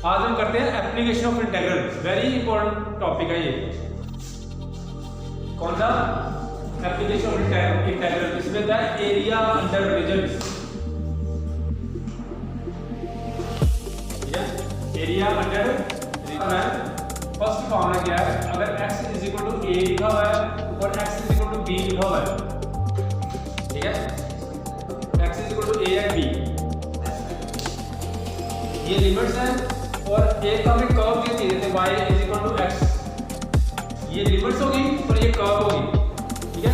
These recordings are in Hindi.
आज हम करते हैं application of integral. Very important topic है ये। कौन सा? Application of integral. इसमें था area under region. Area under region. First formula क्या है? अगर x is equal to a लिखा हुआ है और x is equal to b लिखा हुआ है, ठीक है, x is equal to a and b, ये लिमिट्स हैं और एक हमें कर्व दी थी जैसे y is equal to x, ये लिमिट्स होगी और ये कर्व होगी, ठीक है।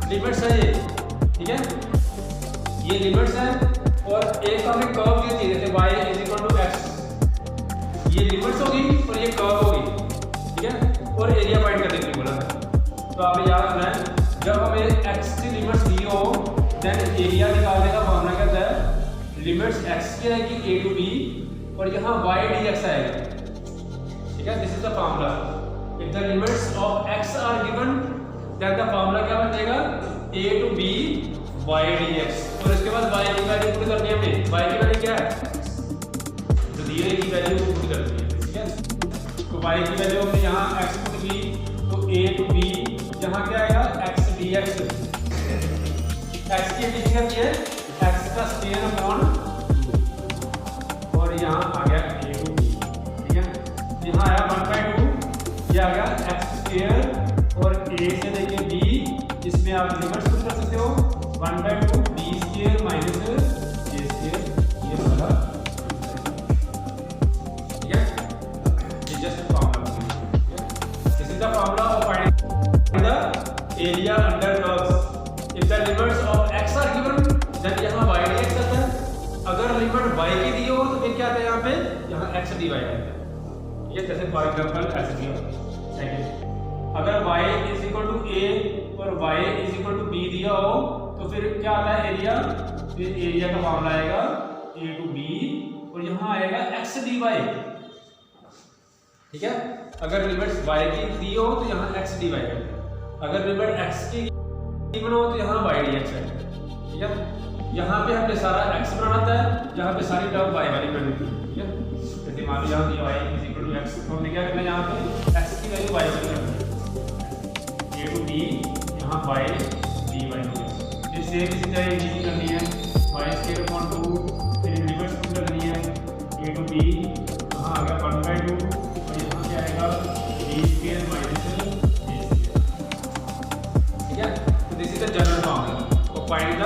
लिमिट्स है ये, ठीक है, ये लिमिट्स हैं और एक हमें कर्व दी थी जैसे y is equal to x, ये लिमिट्स होगी और ये कर्व होगी, ठीक है, और एरिया फाइंड करने के लिए बोला था। तो आप याद रखना है, जब हमें x की लिमिट्स दी हो देन एरिया निकालने का फॉर्मूला क्या होता है? लिमिट्स x की आएगी a टू b और यहाँ y dx आएगा, ठीक है। This is the formula. If the limits of x are given then the formula क्या बनेगा? a to b y dx। और इसके बाद y की वैल्यू पुट करनी है हमें। y की वैल्यू क्या है? तो दिए की वैल्यू को पुट करनी है, ठीक है। तो y की वैल्यू हमने यहाँ x पुट की तो a टू b यहाँ क्या आएगा? x dx। x की एफिशिएंसी क्या है? x का स्क्वायर अपॉन, और यहाँ आ गया a टू b, ठीक है। यहाँ आया 1/2, ये आ गया x स्क्वायर और a से लेके b, इसमें आप लिमिट्स पुट कर सकते हो 1/2 b square minus a square, ये वाला, ठीक है। ये जस्ट फॉर्मूला, ठीक है। This is the formula of finding the area under curves. If the limits of x are given then यहाँ y dx आता है। अगर लिमिट y की दी हो तो फिर क्या आता है? यहाँ पे यहाँ x dy आता है, ठीक है। जैसे फॉर एग्जांपल ऐसे दिया सेकंड, अगर y is equal to a और y is equal to b दिया हो तो फिर क्या आता है? एरिया। फिर एरिया का फॉर्मूला आएगा a टू b और यहाँ आएगा x dy, ठीक है। अगर लिमिट्स y की दी हो तो यहाँ x dy है, अगर लिमिट x की गिवन हो तो यहाँ y dx है, ठीक है। यहाँ पे हमने सारा x बनाना था, यहाँ पे सारी टर्म y वाली करनी थी, ठीक है। जैसे मान लो यहाँ y is equal to x, तो हमने क्या करना है? यहाँ पे x की वैल्यू y वाली करनी है, a टू b यहाँ y dy होगी। फिर सेम इसी तरह इजी करनी है, y स्क्वायर अपॉन 2, फिर लिमिट्स पुट करनी है a टू b, यहाँ आ गया 1/2 और यहाँ क्या आएगा? b square minus a square, ठीक है। तो this is the general formula of finding the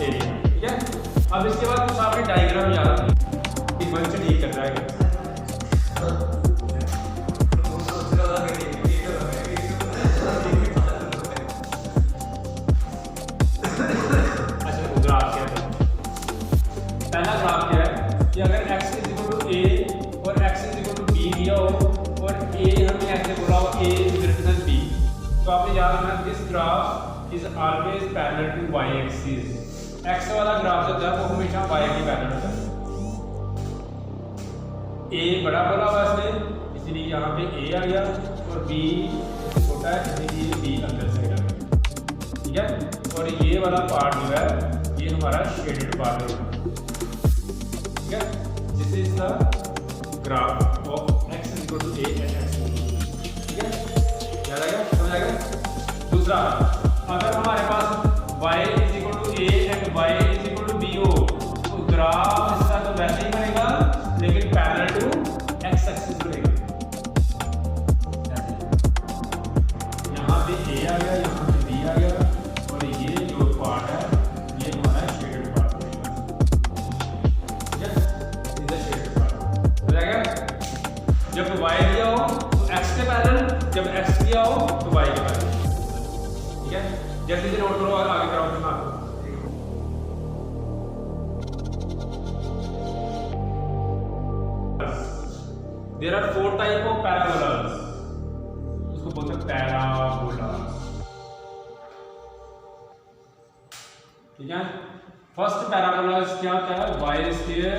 area, ठीक है। अब इसके बाद कुछ आपने डायग्राम याद रखना, इस वन से ठीक कर रहा है। पहला ग्राफ क्या है कि अगर x is equal to a और x is equal to b दिया हो और a हमने ऐसे बोला हो a ग्रेटर देन b, तो आपने याद रखना this graph is always parallel to y axis. x वाला ग्राफ जो है वो हमेशा y की पैरेलल होता है। a बड़ा बोला हुआ इसने, इसलिए यहाँ पे a आ गया और b छोटा है इसलिए b अंदर साइड आ गया, ठीक है। और ये वाला पार्ट जो है ये हमारा शेडेड पार्ट होगा, ठीक है। This is the graph of x is equal to a and x, ठीक है। याद आएगा? समझ आएगा? दूसरा, अगर हमारे पास y is equal to a and y is equal to b हो तो ग्राफ इसका तो वैसे ही बनेगा लेकिन पैरेलल टू x एक्सिस बनेगा। यहाँ पे a आ गया, यहाँ पे b आ गया और ये जो पार्ट है ये हमारा शेडेड पार्ट बनेगा, ठीक है। इधर शेडेड पार्ट हो जाएगा। जब y दिया हो तो x के पैरेलल, जब x दिया हो तो y के पैरेलल, ठीक है। जल्दी से नोट करो और आगे कराओ फिर mark. There are 4 type of parabolas, उसको बोलते हैं पैराबोलास, ठीक है। फर्स्ट पैराबोला क्या होता है? y square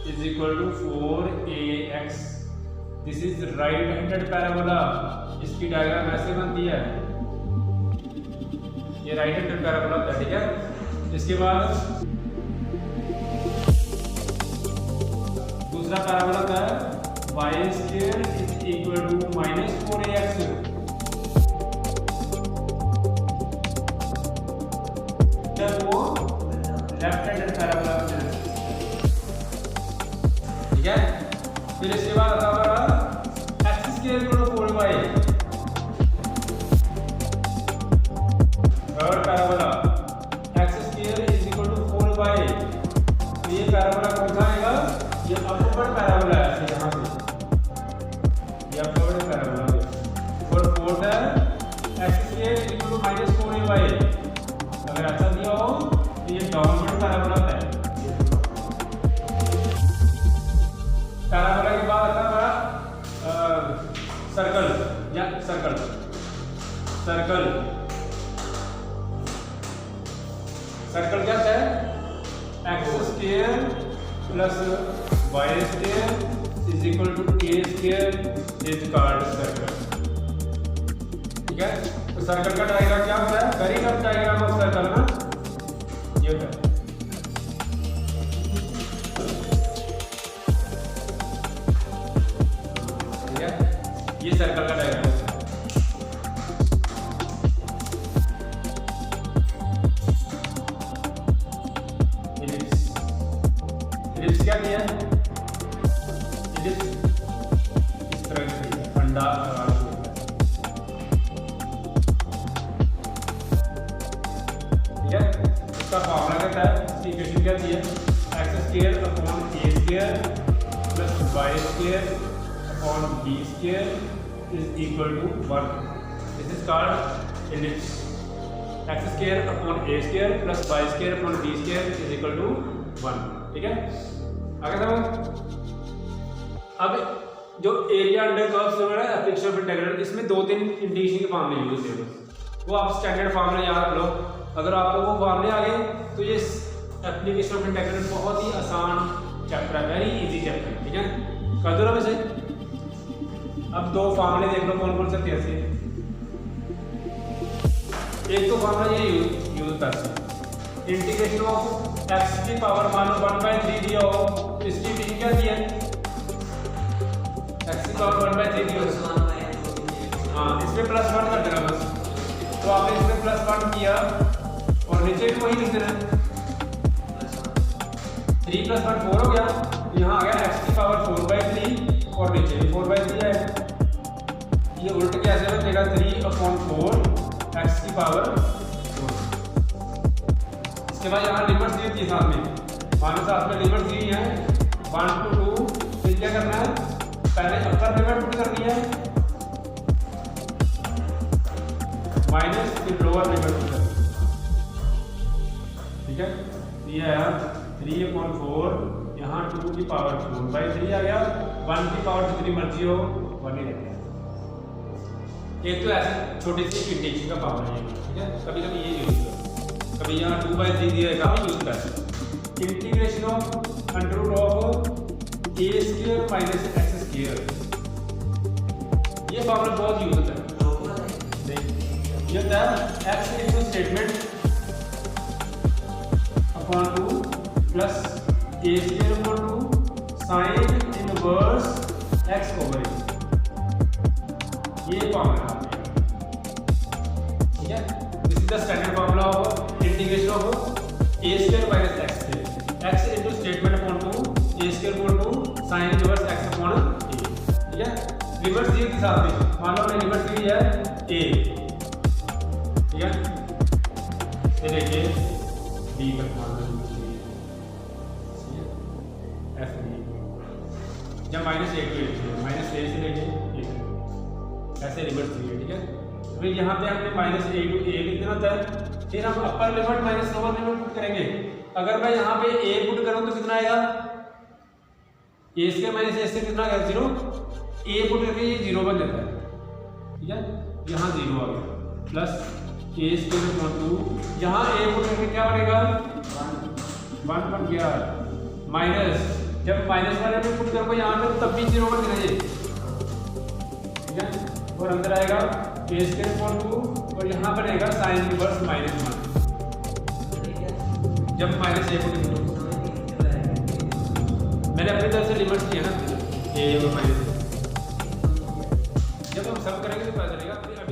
is equal to 4ax। This is right handed parabola. इसकी डायग्राम ऐसे बनती है, ये राइट हैंडेड पैराबोला होता है, ठीक है। इसके बाद दूसरा पैराबोला का y square is equal to -4ax। जब वो लेफ्ट हैंडेड पैराबोला है, ठीक है। फिर इसके बाद आता है x square equal to 4y। Third parabola x square is equal to 4y। तो ये पैराबोला कौन सा आएगा? ये अपवर्ड पैराबोला है, यहाँ से ये अपवर्ड पैराबोला है। और फोर्थ है x square is equal to -4ay। अगर ऐसा दिया हो तो ये डाउनवर्ड पैराबोला है। पैराबोला के बाद आता है सर्कल या सर्कल। सर्कल क्या है? x square plus y square is equal to a square is called circle, ठीक है। तो सर्कल का डायग्राम क्या होता है? Very rough diagram of circle ना, ये होता है। ठीक है, ये सर्कल का डायग्राम होता है। इलिप्स क्या किया? इलिप्स इस तरह से अंडा इसका फॉर्मूला कहता है, इसकी इक्वेशन क्या दी है? x square upon a square plus y square upon b square is equal to 1। This is called ellipse. x square upon a square plus y square upon b square is equal to 1, ठीक है। आगे समझ। अब जो एरिया अंडर कर्व्स है एप्लीकेशन ऑफ इंटीग्रल, इसमें 2-3 इंटीग्रेशन के फॉर्मूले यूज होते हैं, वो आप स्टैंडर्ड फॉर्मूले याद रख लो। अगर आपको वो फॉर्मूले आ गए तो ये एप्लीकेशन ऑफ इंटीग्रल बहुत ही आसान चैप्टर है, वेरी इजी चैप्टर, ठीक है। कर दो ना वैसे। अब 2 फॉर्मूले देख लो कौन कौन से कैसे। एक तो फॉर्मूला ये यूज कर सकते, इंटीग्रेशन ऑफ x की पावर मान लो 1/3 दिया हो, इसकी मीनिंग क्या दी है? x की पावर 1/3 दी हो, हाँ इसमें +1 कर देना बस। तो आपने इसमें +1 किया और नीचे भी वही लिख देना, 3 + 1 4 हो गया। यहाँ आ गया x की पावर 4/3 और नीचे भी 4/3 है। ये उल्ट कैसे बनेगा? 3/4 x की पावर 4। इसके बाद यहाँ लिमिट दी होती है साथ में, मानो साथ में लिमिट दी है 1 to 2। फिर क्या करना है? पहले अपर लिमिट पुट करनी है माइनस, फिर लोअर लिमिट पुट करनी है, ठीक है। ये आया 3/4, यहाँ 2 की पावर 4/3 आ गया, 1 की पावर जितनी मर्जी हो 1 ही रहता है। एक तो ऐसे छोटी सी इंटीग्रेशन का पावर है, ठीक है। कभी कभी ये यूज करो, कभी यहाँ 2/3 दिया है, कहाँ यूज कर integration of under root of a square minus x square. ये फॉर्मूला बहुत यूज होता है। ये होता है x into statement upon 2 plus a square upon 2 sine inverse x over a। ये फॉर्मूला है, ठीक है। This is the standard formula of integration of a square minus x square, x into statement upon 2 a square upon 2 sine inverse x upon a, ठीक है। लिमिट दी थी साथ में, मान लो हमने लिमिट दी है a, ठीक है, से लेके b तक मान लो, f b या -a to a से लेके a तक ऐसे लिमिट दी है, ठीक है। फिर यहाँ पे हमने -a to a लिख देना होता है। फिर हम upper limit minus lower limit put करेंगे। अगर मैं यहाँ पे a पुट करूँ तो कितना आएगा? a square minus a square कितना आ गया? 0। a पुट करके ये 0 बन जाता है, ठीक है। यहाँ 0 आ गया प्लस a स्क्वायर अपॉन 2, यहाँ a पुट करके क्या बनेगा? 1 बन गया, माइनस जब माइनस वाले में पुट करोगे यहाँ पे तब भी 0 बन जाएगा, ठीक है। और अंदर आएगा a स्क्वायर अपॉन 2 और यहाँ बनेगा साइन इनवर्स -1, जब माइनस ए को डिफाइन, मैंने अपनी तरफ से लिमिट्स दिए ना ए और माइनस, जब हम सब करेंगे तो पता चलेगा।